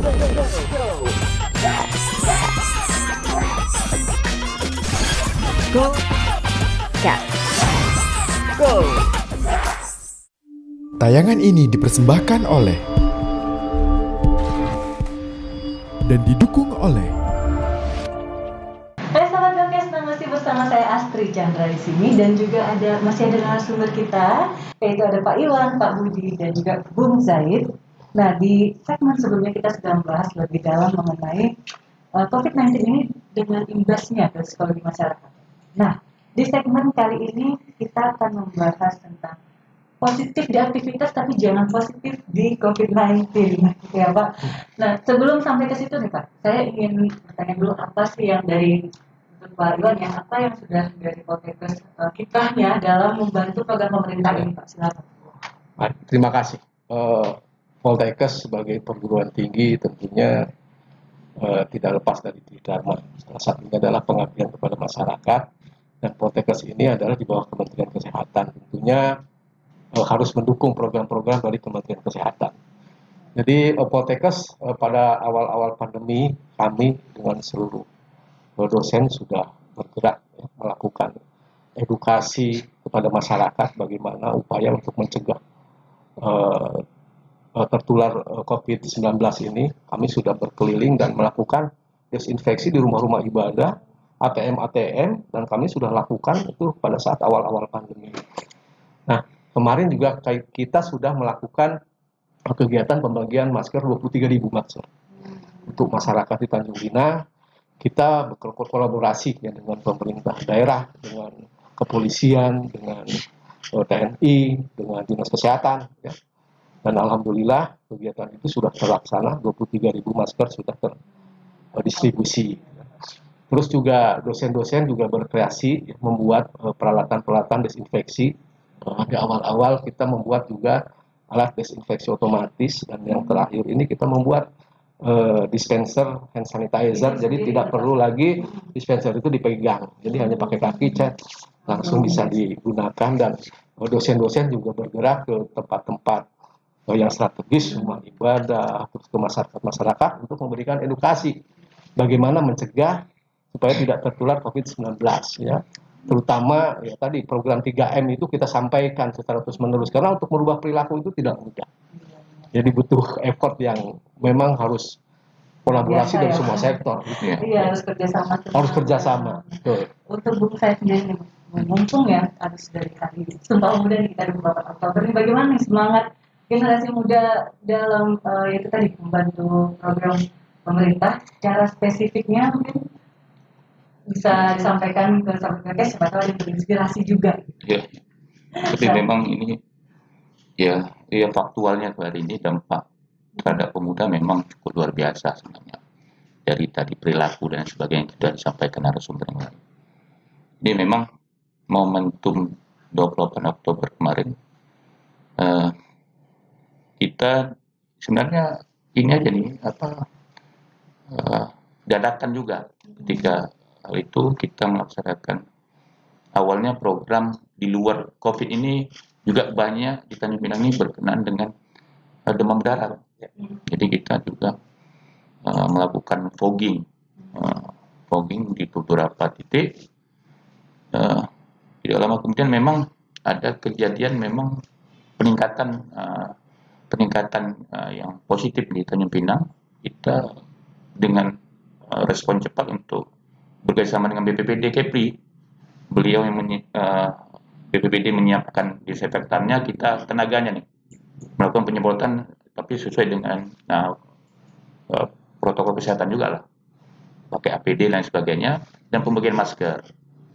Go Cat. Go. Tayangan ini dipersembahkan oleh dan didukung oleh Hai sahabat Gokes, masih bersama saya Astri Chandra di sini dan juga masih ada narasumber kita, yaitu ada Pak Iwan, Pak Budi dan juga Bung Zaid. Nah, di segmen sebelumnya kita sudah membahas lebih dalam mengenai COVID-19 ini dengan imbasnya ke psikologi masyarakat. Nah, di segmen kali ini kita akan membahas tentang positif di aktivitas tapi jangan positif di COVID-19, ya Pak. Nah, sebelum sampai ke situ nih Pak, saya ingin bertanya dulu apa sih yang dari untuk Pak Iwan yang apa yang sudah dari Poltekkes kiprahnya dalam membantu program pemerintah ini Pak, silakan. Terima kasih. Poltekkes sebagai perguruan tinggi tentunya tidak lepas dari Tridharma. Salah satunya adalah pengabdian kepada masyarakat, dan Poltekkes ini adalah di bawah Kementerian Kesehatan. Tentunya harus mendukung program-program dari Kementerian Kesehatan. Jadi Poltekkes pada awal-awal pandemi kami dengan seluruh dosen sudah bergerak melakukan edukasi kepada masyarakat bagaimana upaya untuk mencegah tertular COVID-19 ini. Kami sudah berkeliling dan melakukan desinfeksi di rumah-rumah ibadah, ATM, dan kami sudah lakukan itu pada saat awal-awal pandemi. Nah, kemarin juga kita sudah melakukan kegiatan pembagian masker 23.000 masker untuk masyarakat di Tanjung Pinang. Kita berkolaborasi ya, dengan pemerintah daerah, dengan kepolisian, dengan TNI, dengan dinas kesehatan. Ya. Dan alhamdulillah kegiatan itu sudah terlaksana, 23.000 masker sudah terdistribusi. Terus juga dosen-dosen juga berkreasi ya, membuat peralatan-peralatan desinfeksi. Di awal-awal kita membuat juga alat desinfeksi otomatis, dan yang terakhir ini kita membuat dispenser hand sanitizer, jadi tidak perlu lagi dispenser itu dipegang, jadi hanya pakai kaki langsung bisa digunakan. Dan dosen-dosen juga bergerak ke tempat-tempat yang strategis, rumah ibadah, terus ke masyarakat untuk memberikan edukasi bagaimana mencegah supaya tidak tertular COVID-19 ya. Terutama ya tadi program 3M itu kita sampaikan secara terus-menerus, karena untuk merubah perilaku itu tidak mudah. Jadi butuh effort yang memang harus kolaborasi dari semua sektor. Gitu ya. Iya, harus kerjasama. Harus kerjasama. Betul. Untuk buku saya sendiri, mumpung ya harus dari hari Sumpah Pemuda nih, kita 24 Oktober ini, bagaimana nih semangat generasi muda dalam itu tadi membantu program pemerintah, cara spesifiknya mungkin bisa disampaikan ke sahabat siapa tahu ada inspirasi juga. Ya, tapi memang ini ya faktualnya hari ini dampak terhadap pemuda memang cukup luar biasa sebenarnya. Dari tadi perilaku dan sebagainya yang sudah disampaikan narasumber yang lain. Ini memang momentum 28 Oktober kemarin kita sebenarnya ini aja nih dadakan juga ketika hal itu kita melaksanakan awalnya program di luar COVID ini juga banyak di Tanjung Pinang ini berkenaan dengan demam berdarah. Jadi kita juga melakukan fogging di beberapa titik. Tidak lama kemudian memang ada kejadian memang peningkatan yang positif di Tanjung Pinang. Kita dengan respon cepat untuk bekerjasama dengan BPPD Kepri, beliau yang BPPD menyiapkan disinfektannya, kita tenaganya nih melakukan penyemprotan, tapi sesuai dengan protokol kesehatan juga lah, pakai APD dan sebagainya, dan pembagian masker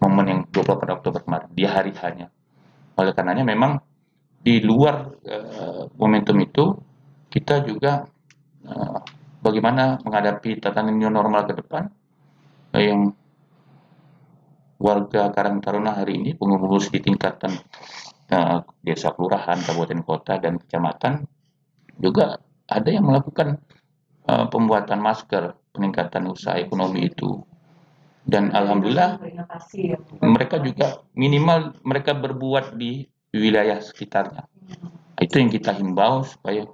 momen yang 28 Oktober kemarin di hari hanya. Oleh karenanya memang di luar momentum itu kita juga bagaimana menghadapi tantangan new normal ke depan yang warga Karang Taruna hari ini pengurus di tingkatan desa, kelurahan, kabupaten, kota, dan kecamatan juga ada yang melakukan pembuatan masker, peningkatan usaha ekonomi itu. Dan alhamdulillah mereka juga minimal mereka berbuat di wilayah sekitarnya. Itu yang kita himbau supaya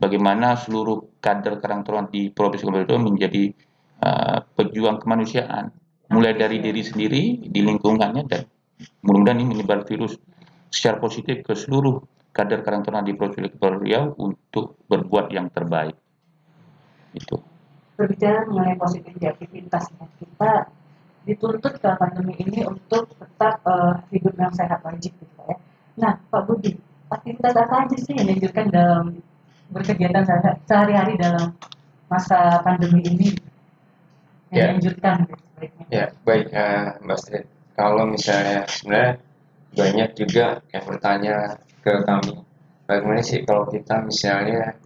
bagaimana seluruh kader Karang Taruna di Provinsi Kepulauan Riau menjadi pejuang kemanusiaan, mulai dari diri sendiri, di lingkungannya, dan mudah-mudahan ini menyebar virus secara positif ke seluruh kader Karang Taruna di Provinsi Kepulauan Riau untuk berbuat yang terbaik. Itu. Berbicara mengenai positif aktivitas, kita dituntut ke pandemi ini untuk tetap hidup yang sehat wajib gitu ya. Nah, Pak Budi, aktivitas apa aja sih yang dianjurkan dalam berkegiatan sehari-hari dalam masa pandemi ini yang dianjurkan gitu, sebaiknya? Ya, baik Mbak Astrid. Kalau misalnya sebenarnya banyak juga yang bertanya ke kami, bagaimana sih kalau kita misalnya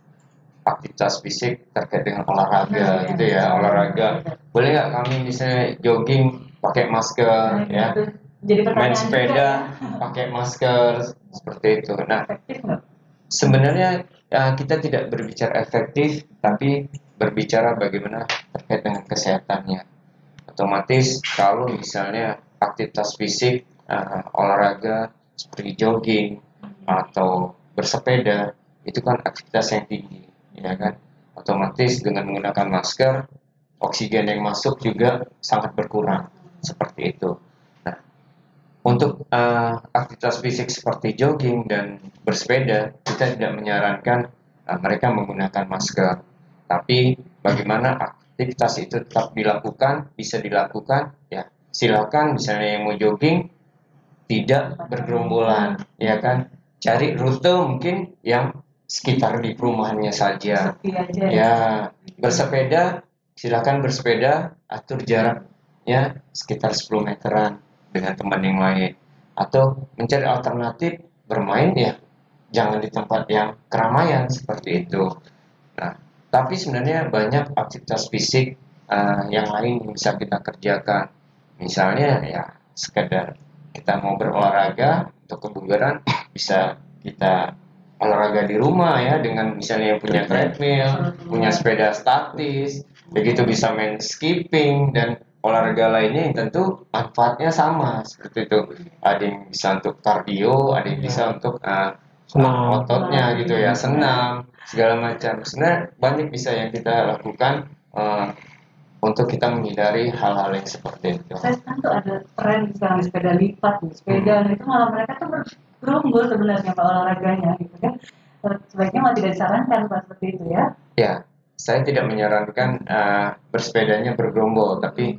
aktivitas fisik terkait dengan olahraga gitu ya, olahraga. Boleh nggak kami misalnya jogging pakai masker ya, main sepeda pakai masker seperti itu. Nah, sebenarnya kita tidak berbicara efektif, tapi berbicara bagaimana terkait dengan kesehatannya. Otomatis kalau misalnya aktivitas fisik, olahraga seperti jogging atau bersepeda, itu kan aktivitas yang tinggi, ya kan? Otomatis dengan menggunakan masker, oksigen yang masuk juga sangat berkurang, seperti itu. Nah, untuk aktivitas fisik seperti jogging dan bersepeda, kita tidak menyarankan mereka menggunakan masker. Tapi bagaimana aktivitas itu tetap dilakukan, bisa dilakukan, ya silakan. Misalnya yang mau jogging, tidak bergerombolan, ya kan? Cari rute mungkin yang sekitar di perumahannya saja. Ya, bersepeda, silakan bersepeda, atur jaraknya sekitar 10 meteran dengan teman yang lain. Atau mencari alternatif bermain, ya jangan di tempat yang keramaian seperti itu. Nah, tapi sebenarnya banyak aktivitas fisik yang lain yang bisa kita kerjakan. Misalnya ya sekedar kita mau berolahraga untuk kebugaran, bisa kita olahraga di rumah ya, dengan misalnya yang punya treadmill, punya sepeda statis, begitu bisa main skipping dan olahraga lainnya yang tentu manfaatnya sama seperti itu. Ada yang bisa untuk kardio, ada yang bisa untuk Senam. ototnya gitu ya, senam segala macam. Sebenarnya banyak bisa yang kita lakukan untuk kita menghindari hal-hal yang seperti itu. Saya sekarang tuh ada tren sekarang sepeda lipat nih, sepeda itu malah mereka tuh bergerombol sebenarnya Pak olahraganya gitu kan. Sebaiknya malah tidak disarankan Pak seperti itu ya. Ya, saya tidak menyarankan bersepedanya bergerombol, tapi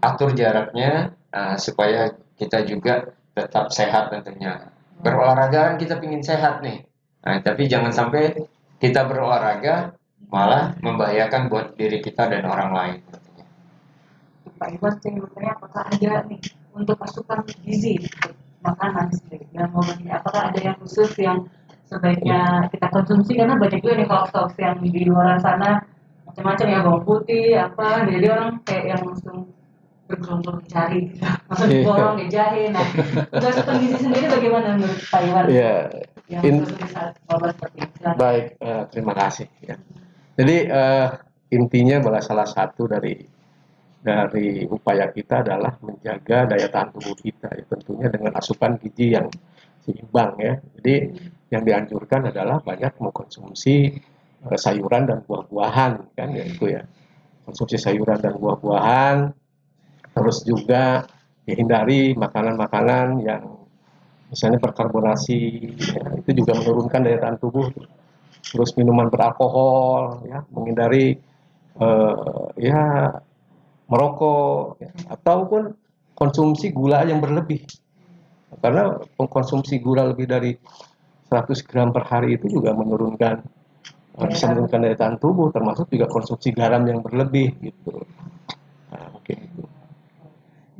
atur jaraknya supaya kita juga tetap sehat tentunya. Berolahraga kan kita ingin sehat nih, tapi jangan sampai kita berolahraga malah membahayakan buat diri kita dan orang lain. Pak Iwan, saya bertanya apakah ada nih untuk asupan gizi untuk makanan sendiri dan momennya, apakah ada yang khusus yang sebaiknya kita konsumsi, karena banyak juga nih hoax yang di luar sana macam-macam ya, bawang putih apa, jadi orang kayak yang langsung bergerombol mencari gitu, langsung borong di jahe. Nah, untuk asupan gizi sendiri bagaimana menurut Pak Iwan? Ya, Yang khusus di saat wabah seperti ini. baik, terima kasih. Ya. Jadi intinya adalah salah satu dari upaya kita adalah menjaga daya tahan tubuh kita, ya, tentunya dengan asupan gizi yang seimbang ya. Jadi yang dianjurkan adalah banyak mengkonsumsi sayuran dan buah-buahan kan, ya itu ya, konsumsi sayuran dan buah-buahan. Terus juga dihindari makanan-makanan yang misalnya berkarbonasi, ya, itu juga menurunkan daya tahan tubuh. Terus minuman beralkohol, ya, menghindari ya merokok, ya, ataupun konsumsi gula yang berlebih. Karena konsumsi gula lebih dari 100 gram per hari itu juga menurunkan, bisa menurunkan daya tahan tubuh, termasuk juga konsumsi garam yang berlebih gitu. Nah, mungkin itu.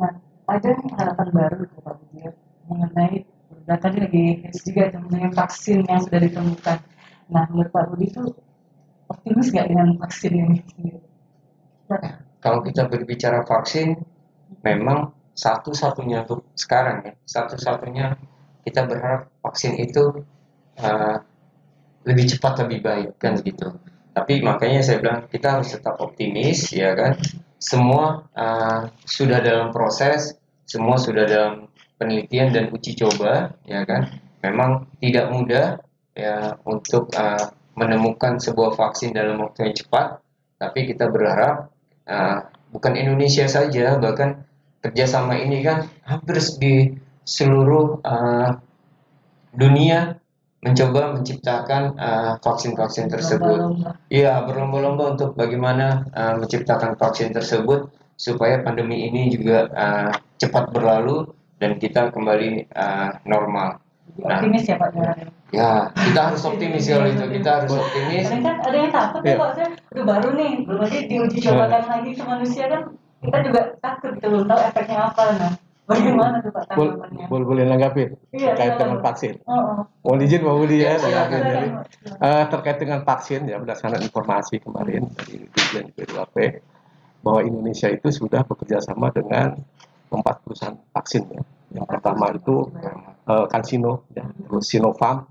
Nah, ada harapan baru gitu Pak Budi mengenai, tadi lagi hits juga mengenai vaksin yang sudah ditemukan. Nah, menurut Pak Budi itu optimis nggak dengan vaksin ini? Kalau kita berbicara vaksin, memang satu-satunya untuk sekarang ya, satu-satunya kita berharap vaksin itu lebih cepat lebih baik kan gitu. Tapi makanya saya bilang kita harus tetap optimis ya kan. Semua sudah dalam proses, semua sudah dalam penelitian dan uji coba ya kan. Memang tidak mudah ya untuk menemukan sebuah vaksin dalam waktu yang cepat, tapi kita berharap bukan Indonesia saja, bahkan kerjasama ini kan hampir di seluruh dunia mencoba menciptakan vaksin-vaksin tersebut. Iya, berlomba-lomba untuk bagaimana menciptakan vaksin tersebut supaya pandemi ini juga cepat berlalu dan kita kembali normal. Optimis ya Pak Jalan. Ya, kita harus optimis kalau itu. Kita harus optimis. Kadang kan ada yang takut ya Pak, saya udah baru nih, belum lagi diuji cobakan lagi ke manusia kan, kita juga takut gitu, belum tahu efeknya apa. Nah, bagaimana tuh Pak tanggapannya? Boleh nanggapin Iya, terkait silakan. dengan vaksin. Oh, Mohon izin Pak Budi ya, Iya, nanggapin. silakan. Jadi, terkait dengan vaksin ya, berdasarkan informasi kemarin dari Dirjen P2P bahwa Indonesia itu sudah bekerja sama dengan 4 perusahaan vaksin ya. Yang pertama itu CanSino, ya, terus Sinopharm,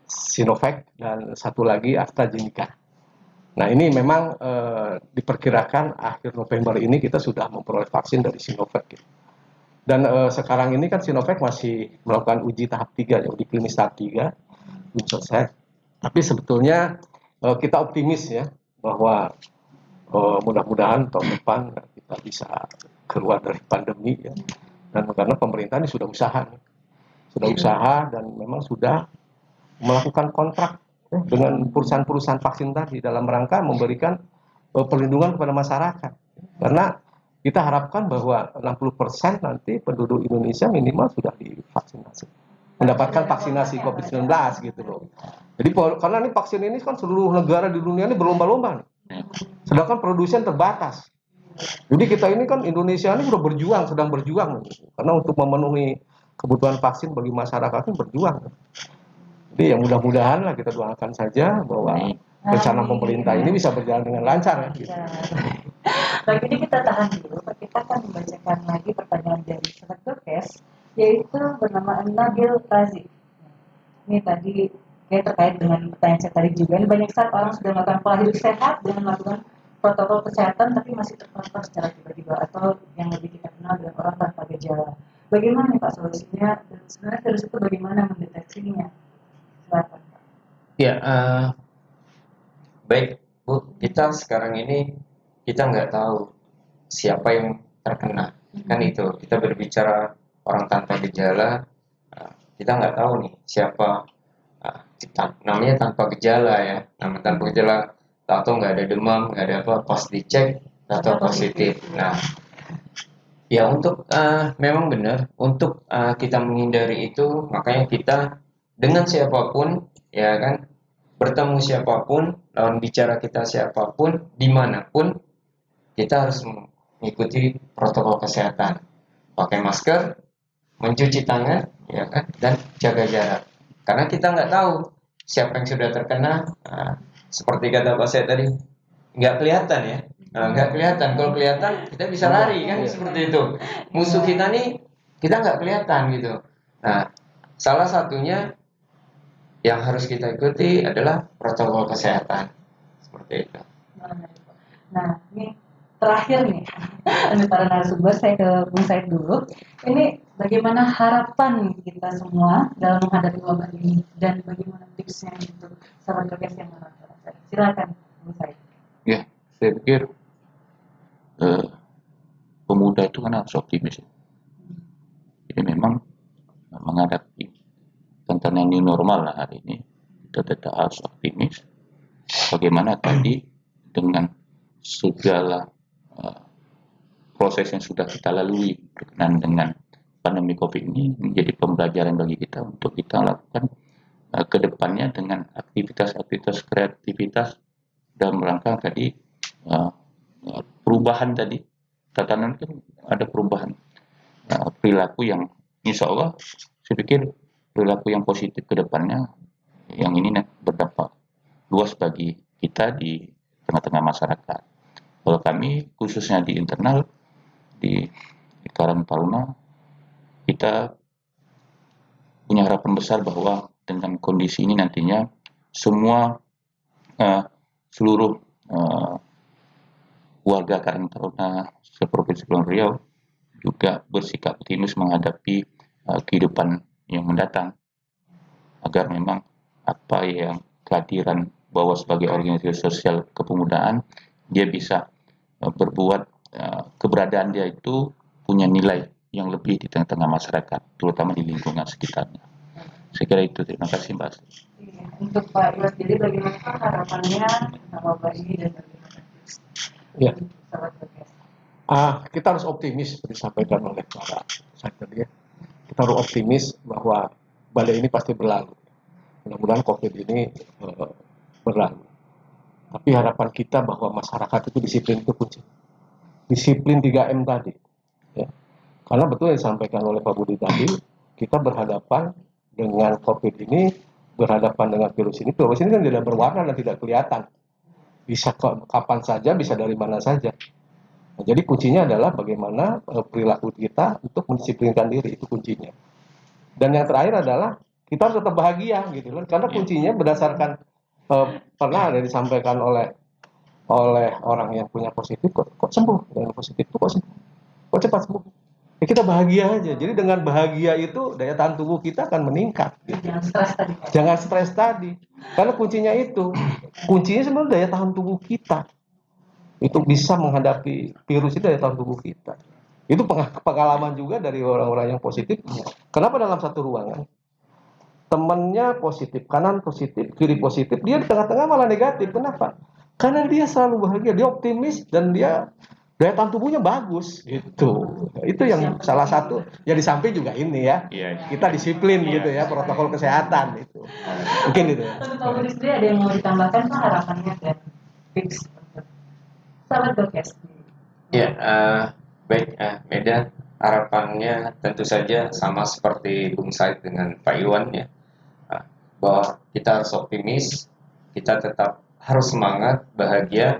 Sinovac, dan satu lagi AstraZeneca. Nah ini memang diperkirakan akhir November ini kita sudah memperoleh vaksin dari Sinovac. Ya. Dan sekarang ini kan Sinovac masih melakukan uji tahap 3, ya, uji klinis tahap 3, belum selesai. Tapi sebetulnya kita optimis ya bahwa mudah-mudahan tahun depan kita bisa keluar dari pandemi ya. Dan karena pemerintah ini sudah usaha dan memang sudah melakukan kontrak ya, dengan perusahaan-perusahaan vaksin tadi dalam rangka memberikan perlindungan kepada masyarakat. Karena kita harapkan bahwa 60% nanti penduduk Indonesia minimal sudah divaksinasi, mendapatkan vaksinasi COVID-19 gitu loh. Jadi karena ini vaksin ini kan seluruh negara di dunia ini berlomba-lomba nih. Sedangkan produsen terbatas. Jadi kita ini kan Indonesia ini sudah sedang berjuang karena untuk memenuhi kebutuhan vaksin bagi masyarakat ini berjuang. Jadi ya mudah-mudahan lah kita doakan saja bahwa rencana pemerintah ini bisa berjalan dengan lancar ya. Gitu. Baik, ini kita tahan dulu. Kita akan membacakan lagi pertanyaan dari Selektorkes, yaitu bernama Nabil Razik. Ini tadi terkait dengan pertanyaan saya tadi juga. Ini banyak saat orang sudah melakukan pola hidup sehat dengan melakukan protokol kesehatan tapi masih terpapar secara tiba-tiba atau yang lebih kita kenal dengan orang tanpa gejala. Bagaimana Pak solusinya dan sebenarnya virus itu bagaimana mendeteksinya? Silakan Pak. Ya, baik Bu, kita sekarang ini kita nggak tahu siapa yang terkena. Kan itu, kita berbicara orang tanpa gejala, kita nggak tahu nih siapa, namanya tanpa gejala ya, nama tanpa gejala, atau nggak ada demam, nggak ada apa, pas dicek atau positif. Nah, ya untuk memang benar untuk kita menghindari itu, makanya kita dengan siapapun, ya kan, bertemu siapapun, lawan bicara kita siapapun, dimanapun, kita harus mengikuti protokol kesehatan, pakai masker, mencuci tangan, ya kan, dan jaga jarak. Karena kita nggak tahu siapa yang sudah terkena. Seperti kata Pak saya tadi, nggak kelihatan ya, nggak kelihatan. Kalau kelihatan kita bisa lari kan, seperti itu. Musuh kita nih kita nggak kelihatan gitu. Nah, salah satunya yang harus kita ikuti adalah protokol kesehatan, seperti itu. Nah, ini terakhir nih, untuk para narasumber, saya ke Bung Said dulu. Ini bagaimana harapan kita semua dalam menghadapi wabah ini dan bagaimana tipsnya untuk sahabat Dorkes yang menonton? Silakan Bung Said. Ya, saya pikir pemuda itu kan harus optimis. Jadi memang menghadapi tantangan new normal lah hari ini, kita tetap harus optimis. Bagaimana tadi dengan segala proses yang sudah kita lalui berkenaan dengan pandemi COVID ini menjadi pembelajaran bagi kita untuk kita lakukan ke depannya dengan aktivitas-aktivitas kreativitas dalam rangka tadi perubahan tadi, tatanan kan ada perubahan perilaku yang insya Allah saya pikir perilaku yang positif ke depannya yang ini berdampak luas bagi kita di tengah-tengah masyarakat. Kalau kami khususnya di internal di Karang Taruna kita punya harapan besar bahwa dengan kondisi ini nantinya semua seluruh warga Karang Taruna seprovinsi Kepulauan Riau juga bersikap optimis menghadapi kehidupan yang mendatang agar memang apa yang kehadiran bahwa sebagai organisasi sosial kepemudaan dia bisa berbuat keberadaan dia itu punya nilai yang lebih di tengah-tengah masyarakat, terutama di lingkungan sekitarnya. Saya kira itu. Terima kasih Mbak Astri. Untuk Pak Iwan sendiri, bagaimana harapannya sama Mbak ini dan bagaimana Ya. sahabat podcast? Kita harus optimis seperti disampaikan oleh para saya tadi ya. Kita harus optimis bahwa badai ini pasti berlalu. Mudah-mudahan COVID ini berlalu. Tapi harapan kita bahwa masyarakat itu disiplin itu kunci. Disiplin 3M tadi. Ya. Karena betul yang disampaikan oleh Pak Budi tadi, kita berhadapan dengan COVID ini, berhadapan dengan virus ini kan tidak berwarna dan tidak kelihatan. Bisa kapan saja, bisa dari mana saja. Nah, jadi kuncinya adalah bagaimana perilaku kita untuk mendisiplinkan diri, itu kuncinya. Dan yang terakhir adalah kita harus tetap bahagia gitu kan, karena kuncinya berdasarkan pernah ada disampaikan oleh orang yang punya positif kok sembuh, yang positif itu kok cepat sembuh. Ya kita bahagia aja. Jadi dengan bahagia itu daya tahan tubuh kita akan meningkat. Gitu. Jangan stres tadi. Jangan stres tadi. Karena kuncinya itu. Kuncinya sebenarnya daya tahan tubuh kita. Itu bisa menghadapi virus itu daya tahan tubuh kita. Itu pengalaman juga dari orang-orang yang positif. Kenapa dalam satu ruangan temannya positif, kanan positif, kiri positif, dia di tengah-tengah malah negatif. Kenapa? Karena dia selalu bahagia, dia optimis dan dia daya tahan tubuhnya bagus gitu. Itu yang salah satu. Ya di samping juga ini ya. Kita disiplin gitu ya, protokol kesehatan itu. Mungkin itu. Untuk Pak Budi sendiri ada yang mau ditambahkan Pak, harapannya dan tips untuk sahabat podcast? Ya, baik, Medan, harapannya tentu saja sama seperti Bung Said dengan Pak Iwan ya, bahwa kita harus optimis, kita tetap harus semangat, bahagia,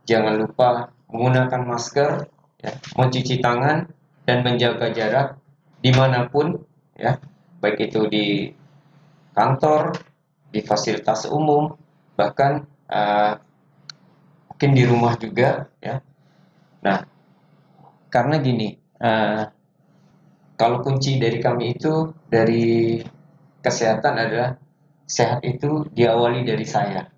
jangan lupa menggunakan masker, ya, mencuci tangan dan menjaga jarak dimanapun, ya, baik itu di kantor, di fasilitas umum, bahkan mungkin di rumah juga, ya. Nah, karena gini, kalau kunci dari kami itu dari kesehatan adalah sehat itu diawali dari saya.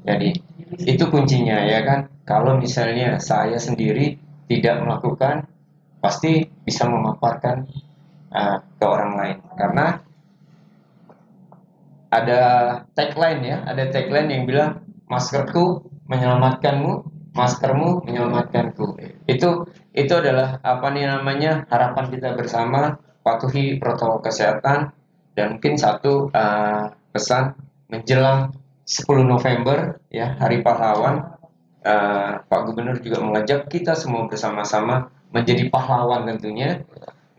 Jadi itu kuncinya ya kan. Kalau misalnya saya sendiri tidak melakukan, pasti bisa memaparkan ke orang lain. Karena ada tagline ya, ada tagline yang bilang maskerku menyelamatkanmu, maskermu menyelamatkanku. Itu adalah apa nih namanya harapan kita bersama, patuhi protokol kesehatan. Dan mungkin satu pesan menjelang 10 November ya, Hari Pahlawan, Pak Gubernur juga mengajak kita semua bersama-sama menjadi pahlawan tentunya,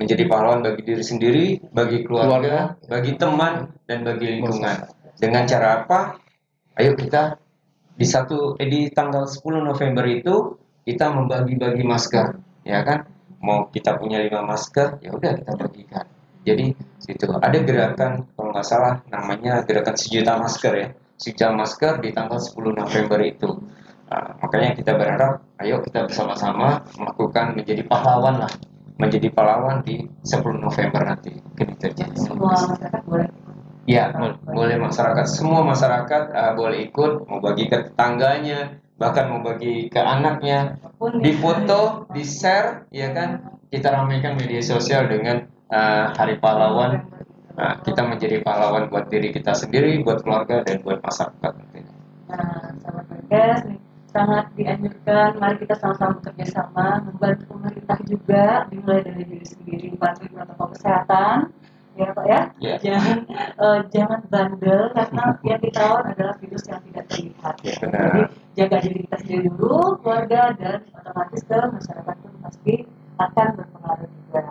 menjadi pahlawan bagi diri sendiri, bagi keluarga, bagi teman dan bagi lingkungan. Dengan cara apa? Ayo kita di tanggal 10 November itu kita membagi-bagi masker, ya kan? Mau kita punya 5 masker, ya udah kita bagikan. Jadi situ ada gerakan, kalau nggak salah namanya gerakan 1 juta masker ya, 1 juta masker di tanggal 10 November itu. Makanya kita berharap, ayo kita bersama-sama melakukan menjadi pahlawan lah, menjadi pahlawan di 10 November nanti. Mungkin itu aja. Semua masyarakat boleh. Ya, boleh masyarakat, semua masyarakat boleh ikut, mau bagi ke tetangganya, bahkan mau bagi ke anaknya, difoto, di share, ya kan? Kita ramaikan media sosial dengan Hari Pahlawan. Kita menjadi pahlawan buat diri kita sendiri, buat keluarga dan buat masyarakat. Nah, sahabat podcast nih, sangat dianjurkan, mari kita sama-sama bekerja sama, membantu pemerintah juga, dimulai dari diri sendiri, patuhi protokol kesehatan, ya Pak ya. Ya. Jangan bandel karena yang ditawan adalah virus yang tidak terlihat. Ya, benar. Jadi jaga diri kita sendiri dulu, keluarga, dan otomatis ke masyarakat pun pasti akan berpengaruh juga.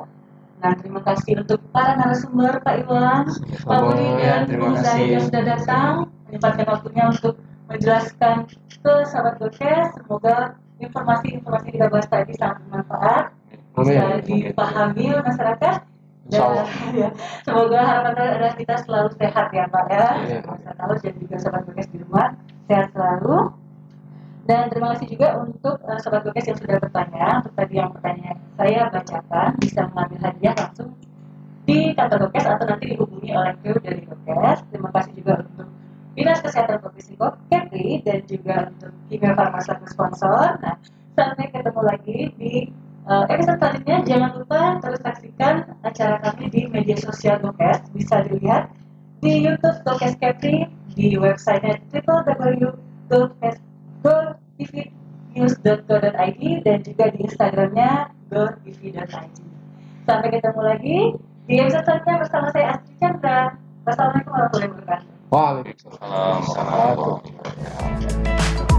Nah, terima kasih untuk para narasumber Pak Iwan, Pak Budi dan terima Bung Zaid kasih. yang sudah datang, menyempatkan waktunya untuk menjelaskan ke sahabat podcast. Semoga informasi-informasi kita bahas tadi sangat bermanfaat, bisa dipahami oleh masyarakat. Dan ya, semoga harapan adalah kita selalu sehat ya Pak ya. Saya tahu dan juga sahabat podcast di rumah sehat selalu. Dan terima kasih juga untuk sahabat podcast yang sudah bertanya. Untuk tadi yang pertanyaan saya bacakan, bisa mengambil hadiah langsung di kantor podcast atau nanti dihubungi oleh kru dari podcast. Terima kasih juga untuk Dinas Kesehatan Provinsi Kepri dan juga untuk Kimia Farma selaku sponsor. Nah, sampai ketemu lagi di episode selanjutnya. Jangan lupa terus saksikan acara kami di media sosial Gokes. Bisa dilihat di YouTube Gokes Kepri, di websitenya www.gotvnews.co.id dan juga di Instagramnya gotv.id. Sampai ketemu lagi di episode selanjutnya bersama saya Astri Chandra. Wassalamualaikum warahmatullahi wabarakatuh. Waalaikumsalam. Assalamualaikum warahmatullahi wabarakatuh.